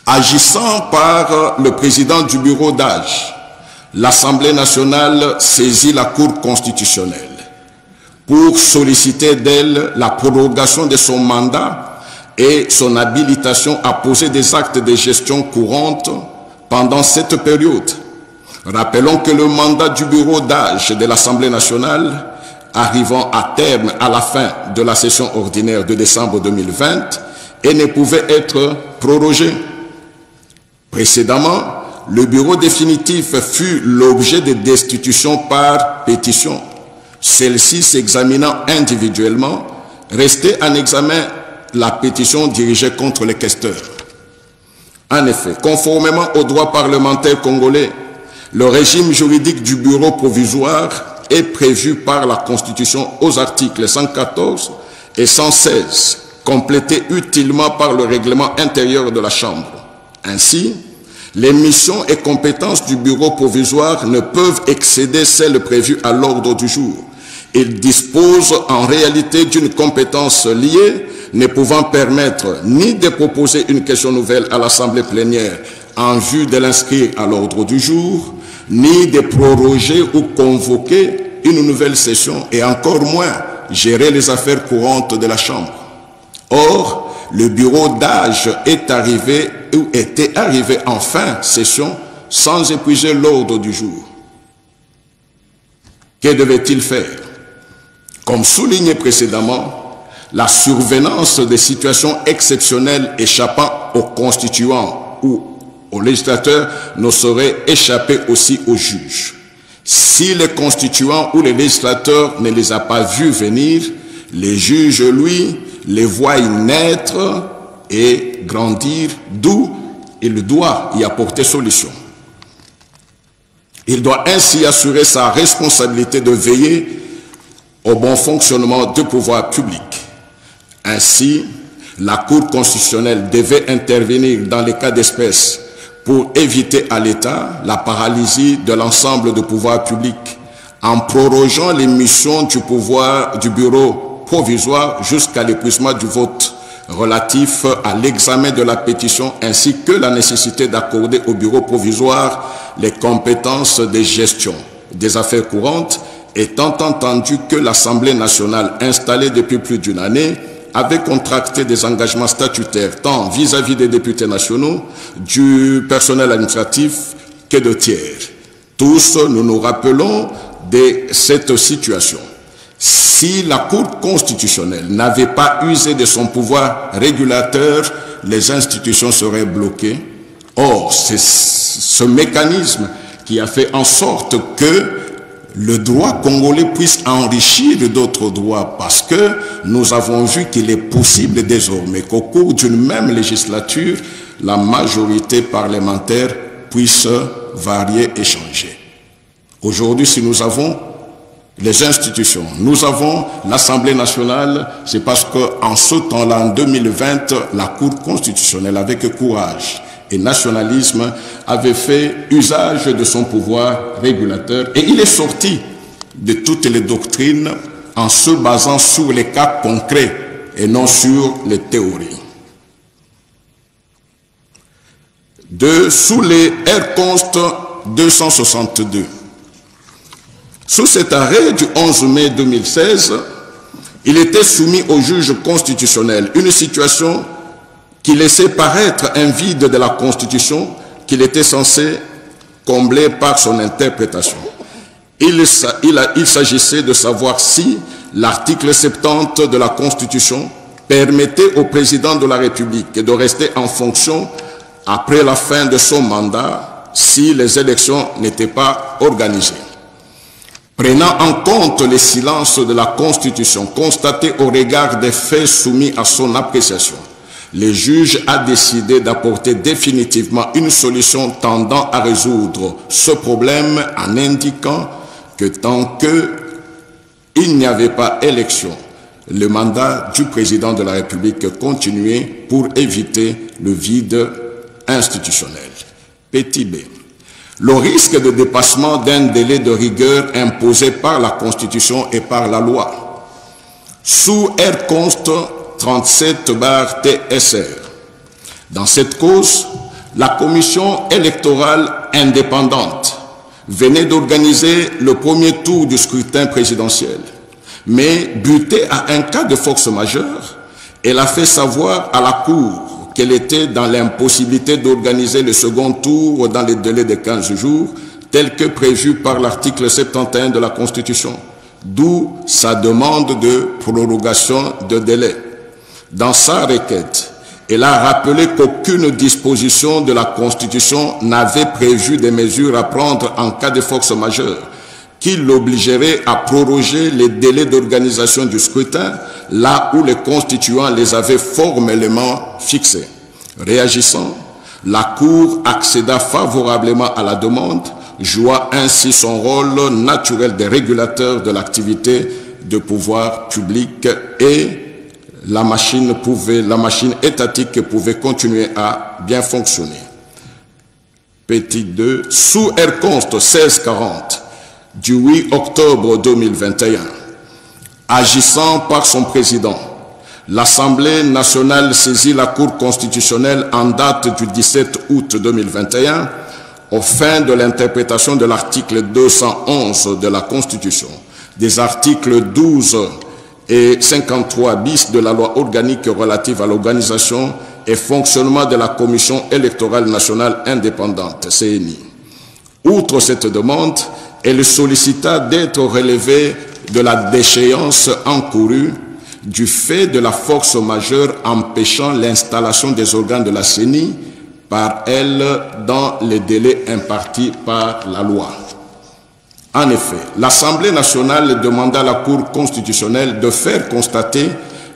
agissant par le président du bureau d'âge, l'Assemblée nationale saisit la Cour constitutionnelle pour solliciter d'elle la prorogation de son mandat et son habilitation à poser des actes de gestion courante pendant cette période. Rappelons que le mandat du bureau d'âge de l'Assemblée nationale, arrivant à terme à la fin de la session ordinaire de décembre 2020, et ne pouvait être prorogé. Précédemment, le bureau définitif fut l'objet de destitution par pétition. Celle-ci s'examinant individuellement, restait en examen la pétition dirigée contre les questeurs. En effet, conformément au droit parlementaire congolais, le régime juridique du bureau provisoire est prévu par la Constitution aux articles 114 et 116, complétés utilement par le règlement intérieur de la Chambre. Ainsi, les missions et compétences du bureau provisoire ne peuvent excéder celles prévues à l'ordre du jour. Il dispose en réalité d'une compétence liée, ne pouvant permettre ni de proposer une question nouvelle à l'Assemblée plénière en vue de l'inscrire à l'ordre du jour, ni de proroger ou convoquer une nouvelle session, et encore moins gérer les affaires courantes de la Chambre. Or, le bureau d'âge est arrivé ou était arrivé en fin session sans épuiser l'ordre du jour. Que devait-il faire? Comme souligné précédemment, la survenance des situations exceptionnelles échappant aux constituants ou aux législateurs ne saurait échapper aussi aux juges. Si les constituants ou les législateurs ne les a pas vus venir, les juges, lui, les voient naître et grandir, d'où il doit y apporter solution. Il doit ainsi assurer sa responsabilité de veiller au bon fonctionnement du pouvoir public. Ainsi, la Cour constitutionnelle devait intervenir dans les cas d'espèce pour éviter à l'État la paralysie de l'ensemble du pouvoir public en prorogeant les missions du bureau provisoire jusqu'à l'épuisement du vote relatif à l'examen de la pétition ainsi que la nécessité d'accorder au bureau provisoire les compétences de gestion des affaires courantes, étant entendu que l'Assemblée nationale installée depuis plus d'une année avait contracté des engagements statutaires tant vis-à-vis des députés nationaux, du personnel administratif que de tiers. Tous, nous nous rappelons de cette situation. Si la Cour constitutionnelle n'avait pas usé de son pouvoir régulateur, les institutions seraient bloquées. Or, c'est ce mécanisme qui a fait en sorte que le droit congolais puisse enrichir d'autres droits, parce que nous avons vu qu'il est possible désormais qu'au cours d'une même législature, la majorité parlementaire puisse varier et changer. Aujourd'hui, si nous avons les institutions, nous avons l'Assemblée nationale, c'est parce qu'en ce temps-là, en 2020, la Cour constitutionnelle, avec courage et nationalisme, avait fait usage de son pouvoir régulateur et il est sorti de toutes les doctrines en se basant sur les cas concrets et non sur les théories. Sous les R-Const 262, sous cet arrêt du 11 mai 2016, il était soumis au juge constitutionnel, une situation qui laissait paraître un vide de la Constitution qu'il était censé combler par son interprétation. Il s'agissait de savoir si l'article 70 de la Constitution permettait au président de la République de rester en fonction après la fin de son mandat si les élections n'étaient pas organisées. Prenant en compte les silences de la Constitution constatés au regard des faits soumis à son appréciation, le juge a décidé d'apporter définitivement une solution tendant à résoudre ce problème en indiquant que tant qu'il n'y avait pas élection, le mandat du président de la République continuait pour éviter le vide institutionnel. Petit b. Le risque de dépassement d'un délai de rigueur imposé par la Constitution et par la loi. Sous R-Const 37/TSR. Dans cette cause, la Commission électorale indépendante venait d'organiser le premier tour du scrutin présidentiel, mais butée à un cas de force majeure, elle a fait savoir à la Cour qu'elle était dans l'impossibilité d'organiser le second tour dans les délais de 15 jours, tel que prévu par l'article 71 de la Constitution, d'où sa demande de prorogation de délai. Dans sa requête, elle a rappelé qu'aucune disposition de la Constitution n'avait prévu des mesures à prendre en cas de force majeure qui l'obligerait à proroger les délais d'organisation du scrutin là où les constituants les avaient formellement fixés. Réagissant, la Cour accéda favorablement à la demande, jouant ainsi son rôle naturel de régulateur de l'activité de pouvoir public et la machine étatique pouvait continuer à bien fonctionner. Petit 2, sous R-Const 1640 du 8 octobre 2021, agissant par son président, l'Assemblée nationale saisit la Cour constitutionnelle en date du 17 août 2021 aux fins de l'interprétation de l'article 211 de la Constitution, des articles 12 et 53 bis de la loi organique relative à l'organisation et fonctionnement de la Commission électorale nationale indépendante, CNI. Outre cette demande, elle sollicita d'être relevée de la déchéance encourue du fait de la force majeure empêchant l'installation des organes de la CENI par elle dans les délais impartis par la loi. En effet, l'Assemblée nationale demanda à la Cour constitutionnelle de faire constater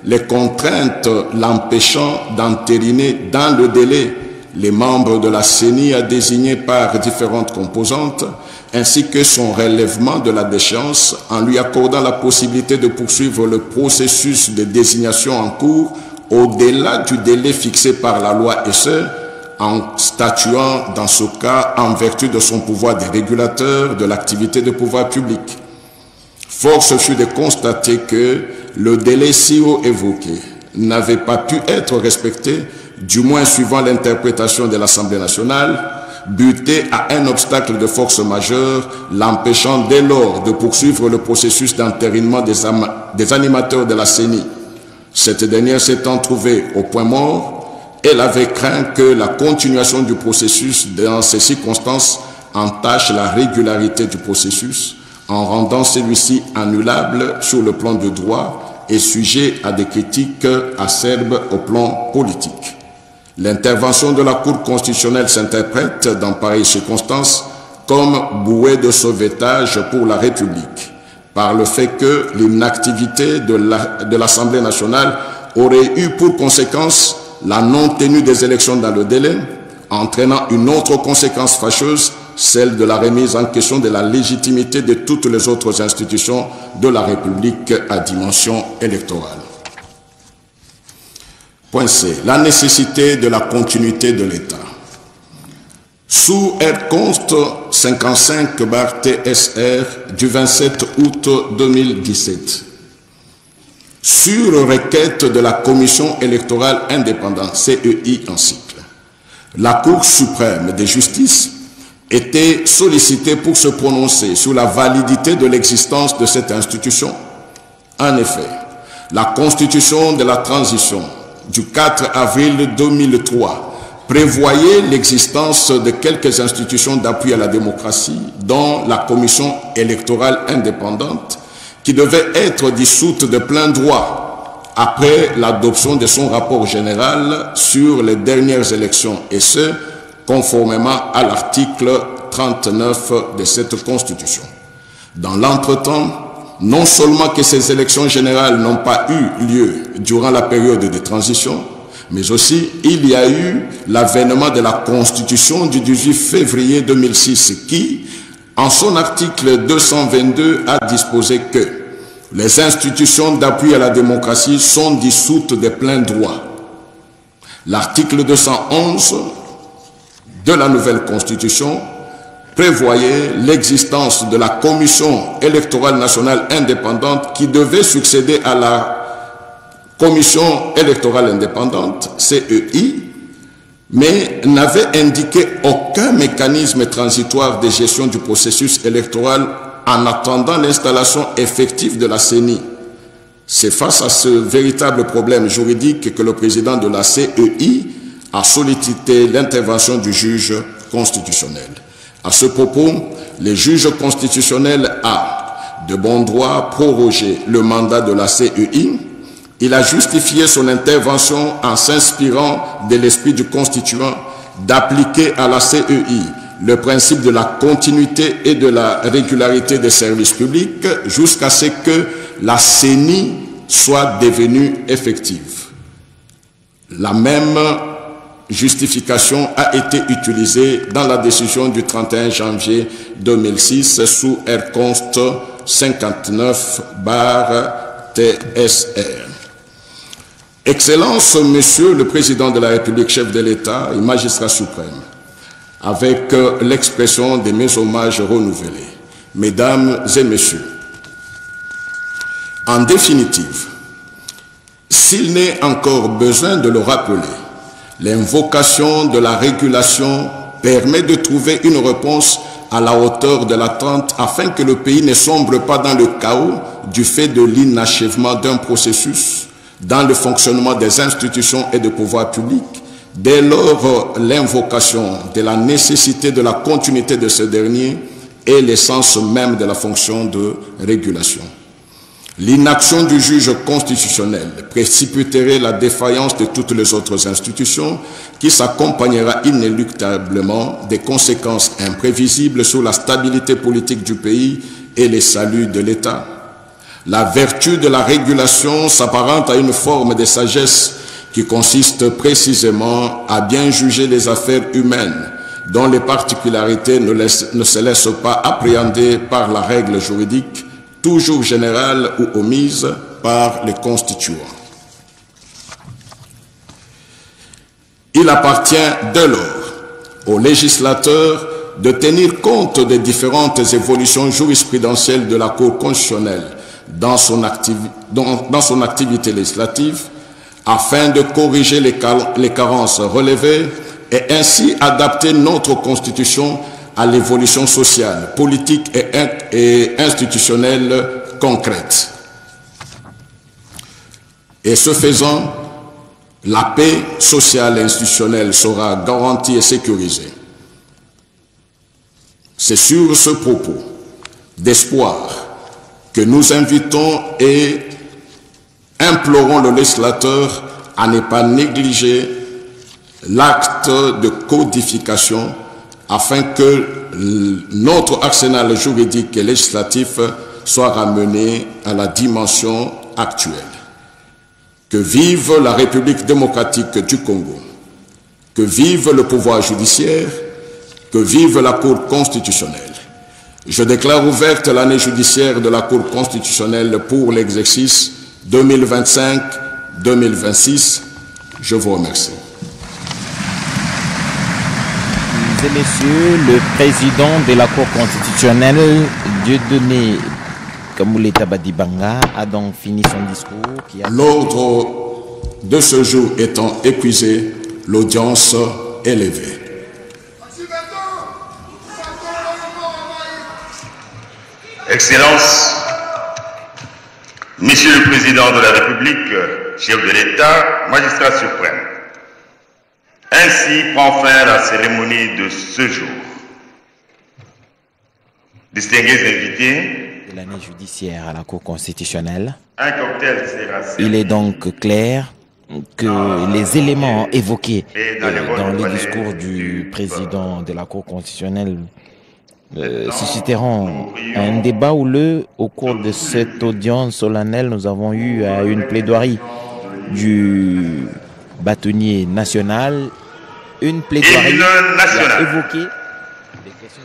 les contraintes l'empêchant d'entériner dans le délai les membres de la CENI à désigner par différentes composantes ainsi que son relèvement de la déchéance en lui accordant la possibilité de poursuivre le processus de désignation en cours au-delà du délai fixé par la loi et ce, en statuant dans ce cas en vertu de son pouvoir de régulateur de l'activité de pouvoir public. Force fut de constater que le délai si haut évoqué n'avait pas pu être respecté, du moins suivant l'interprétation de l'Assemblée nationale, buté à un obstacle de force majeure, l'empêchant dès lors de poursuivre le processus d'entérinement des animateurs de la CENI. Cette dernière s'étant trouvée au point mort, elle avait craint que la continuation du processus dans ces circonstances entache la régularité du processus en rendant celui-ci annulable sur le plan du droit et sujet à des critiques acerbes au plan politique. L'intervention de la Cour constitutionnelle s'interprète dans pareilles circonstances comme bouée de sauvetage pour la République, par le fait que l'inactivité de l'Assemblée nationale aurait eu pour conséquence la non-tenue des élections dans le délai, entraînant une autre conséquence fâcheuse, celle de la remise en question de la légitimité de toutes les autres institutions de la République à dimension électorale. Point C. La nécessité de la continuité de l'État. Sous R-Const 55/TSR du 27 août 2017, sur requête de la Commission électorale indépendante, CEI en cycle, la Cour suprême de justice était sollicitée pour se prononcer sur la validité de l'existence de cette institution. En effet, la Constitution de la transition du 4 avril 2003 prévoyait l'existence de quelques institutions d'appui à la démocratie, dont la Commission électorale indépendante, qui devait être dissoute de plein droit après l'adoption de son rapport général sur les dernières élections, et ce, conformément à l'article 39 de cette Constitution. Dans l'entretemps, non seulement que ces élections générales n'ont pas eu lieu durant la période de transition, mais aussi il y a eu l'avènement de la Constitution du 18 février 2006 qui, en son article 222, a disposé que les institutions d'appui à la démocratie sont dissoutes de plein droit. L'article 211 de la nouvelle Constitution prévoyait l'existence de la Commission électorale nationale indépendante qui devait succéder à la Commission électorale indépendante, CEI, mais n'avait indiqué aucun mécanisme transitoire de gestion du processus électoral en attendant l'installation effective de la CENI. C'est face à ce véritable problème juridique que le président de la CEI a sollicité l'intervention du juge constitutionnel. À ce propos, le juge constitutionnel a, de bon droit, prorogé le mandat de la CEI. Il a justifié son intervention en s'inspirant de l'esprit du constituant d'appliquer à la CEI le principe de la continuité et de la régularité des services publics jusqu'à ce que la CENI soit devenue effective. La même justification a été utilisée dans la décision du 31 janvier 2006 sous R-Const 59/TSR. Excellence, Monsieur le Président de la République, chef de l'État et magistrat suprême, avec l'expression de mes hommages renouvelés, Mesdames et Messieurs, en définitive, s'il n'est encore besoin de le rappeler, l'invocation de la régulation permet de trouver une réponse à la hauteur de l'attente afin que le pays ne sombre pas dans le chaos du fait de l'inachèvement d'un processus dans le fonctionnement des institutions et des pouvoirs publics. Dès lors, l'invocation de la nécessité de la continuité de ce dernier est l'essence même de la fonction de régulation. L'inaction du juge constitutionnel précipiterait la défaillance de toutes les autres institutions qui s'accompagnera inéluctablement des conséquences imprévisibles sur la stabilité politique du pays et les saluts de l'État. La vertu de la régulation s'apparente à une forme de sagesse qui consiste précisément à bien juger les affaires humaines, dont les particularités ne se laissent pas appréhender par la règle juridique, toujours générale ou omise par les constituants. Il appartient dès lors au législateur de tenir compte des différentes évolutions jurisprudentielles de la Cour constitutionnelle dans son activité législative, afin de corriger les carences relevées et ainsi adapter notre Constitution à l'évolution sociale, politique et institutionnelle concrète. Et ce faisant, la paix sociale et institutionnelle sera garantie et sécurisée. C'est sur ce propos d'espoir que nous invitons et implorons le législateur à ne pas négliger l'acte de codification afin que notre arsenal juridique et législatif soit ramené à la dimension actuelle. Que vive la République démocratique du Congo, que vive le pouvoir judiciaire, que vive la Cour constitutionnelle. Je déclare ouverte l'année judiciaire de la Cour constitutionnelle pour l'exercice 2025-2026. Je vous remercie. Mesdames et messieurs, le président de la Cour constitutionnelle, Dieudonné Kambouleta Badibanga, a donc fini son discours. L'ordre de ce jour étant épuisé, l'audience est levée. Excellences, Monsieur le Président de la République, chef de l'État, magistrat suprême, ainsi prend fin la cérémonie de ce jour. Distingués invités, de l'année judiciaire à la Cour constitutionnelle, un cocktail sera servi. Il est donc clair que les éléments évoqués dans le discours du président de la Cour constitutionnelle susciteront un débat houleux. Au cours de cette audience solennelle, nous avons eu une plaidoirie du bâtonnier national, une plaidoirie qui a évoqué des questions.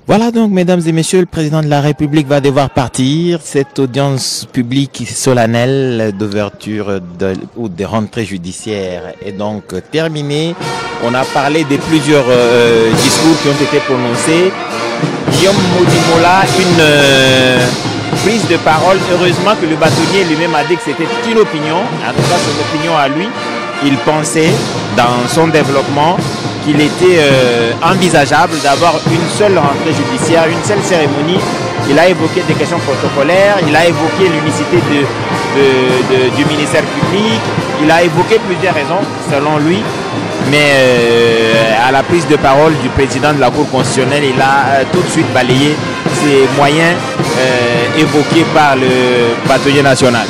Voilà donc, mesdames et messieurs, le président de la République va devoir partir. Cette audience publique solennelle d'ouverture ou de rentrée judiciaire est donc terminée. On a parlé de plusieurs discours qui ont été prononcés. Guillaume Modimola, une prise de parole. Heureusement que le bâtonnier lui-même a dit que c'était une opinion. En tout cas, son opinion à lui. Il pensait, dans son développement, qu'il était envisageable d'avoir une seule rentrée judiciaire, une seule cérémonie. Il a évoqué des questions protocolaires, il a évoqué l'unicité du ministère public, il a évoqué plusieurs raisons, selon lui. Mais à la prise de parole du président de la Cour constitutionnelle, il a tout de suite balayé ces moyens évoqués par le bâtonnier national.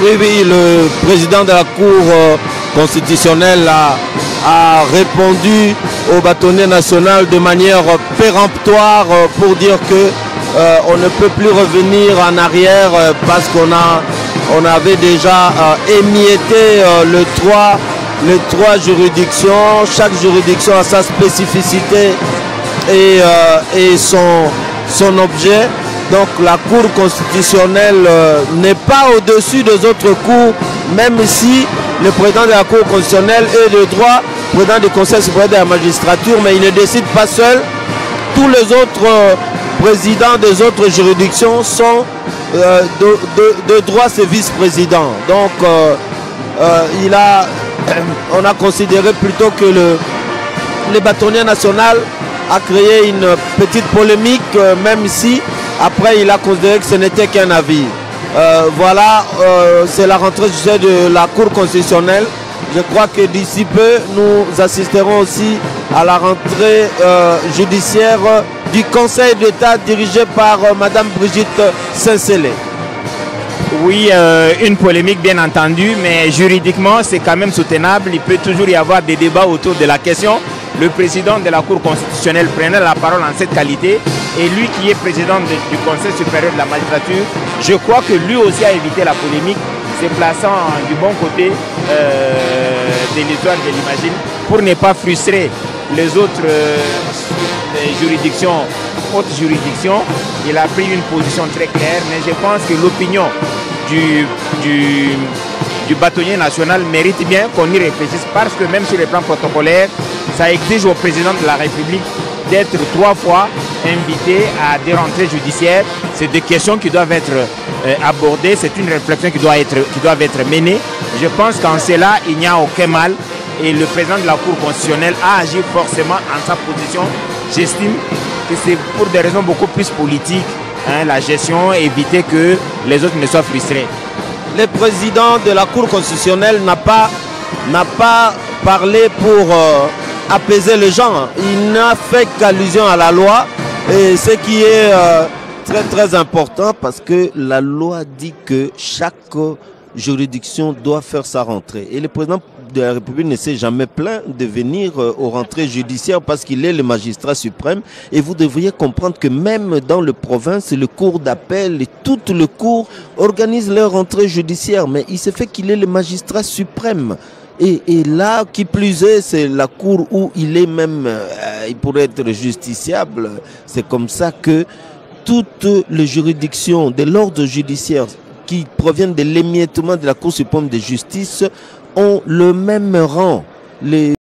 Oui, le président de la Cour constitutionnelle a répondu au bâtonnier national de manière péremptoire pour dire que on ne peut plus revenir en arrière parce on avait déjà émietté les trois juridictions. Chaque juridiction a sa spécificité et son objet. Donc la Cour constitutionnelle n'est pas au-dessus des autres cours, même si le président de la Cour constitutionnelle est de droit président du Conseil supérieur de la magistrature, mais il ne décide pas seul. Tous les autres présidents des autres juridictions sont de droit ses vice-présidents. Donc on a considéré plutôt que le bâtonnier national a créé une petite polémique, même si après il a considéré que ce n'était qu'un avis. Voilà, c'est la rentrée de la Cour constitutionnelle. Je crois que d'ici peu, nous assisterons aussi à la rentrée judiciaire du Conseil d'État dirigé par Madame Brigitte Saint-Célé. Oui, une polémique bien entendu, mais juridiquement c'est quand même soutenable. Il peut toujours y avoir des débats autour de la question. Le président de la Cour constitutionnelle prenait la parole en cette qualité et lui qui est président du Conseil supérieur de la magistrature, je crois que lui aussi a évité la polémique, se plaçant du bon côté de l'histoire, je l'imagine, pour ne pas frustrer les autres juridictions, hautes juridictions. Il a pris une position très claire, mais je pense que l'opinion du bâtonnier national mérite bien qu'on y réfléchisse, parce que même sur le plan protocolaire, ça exige au président de la République d'être 3 fois invité à des rentrées judiciaires. C'est des questions qui doivent être abordées, c'est une réflexion qui doit être menée. Je pense qu'en cela, il n'y a aucun mal et le président de la Cour constitutionnelle a agi forcément en sa position. J'estime que c'est pour des raisons beaucoup plus politiques, la gestion, éviter que les autres ne soient frustrés. Le président de la Cour constitutionnelle n'a pas parlé pour apaiser les gens. Il n'a fait qu'allusion à la loi, et ce qui est très très important, parce que la loi dit que chaque juridiction doit faire sa rentrée. Et le président de la République ne s'est jamais plaint de venir aux rentrées judiciaires parce qu'il est le magistrat suprême. Et vous devriez comprendre que même dans les provinces, le cours d'appel et toutes les cours organisent leurs rentrées judiciaires. Mais il se fait qu'il est le magistrat suprême. Et là, qui plus est, c'est la cour où il est même, il pourrait être justiciable. C'est comme ça que toutes les juridictions de l'ordre judiciaire qui proviennent de l'émiettement de la Cour suprême de justice ont le même rang.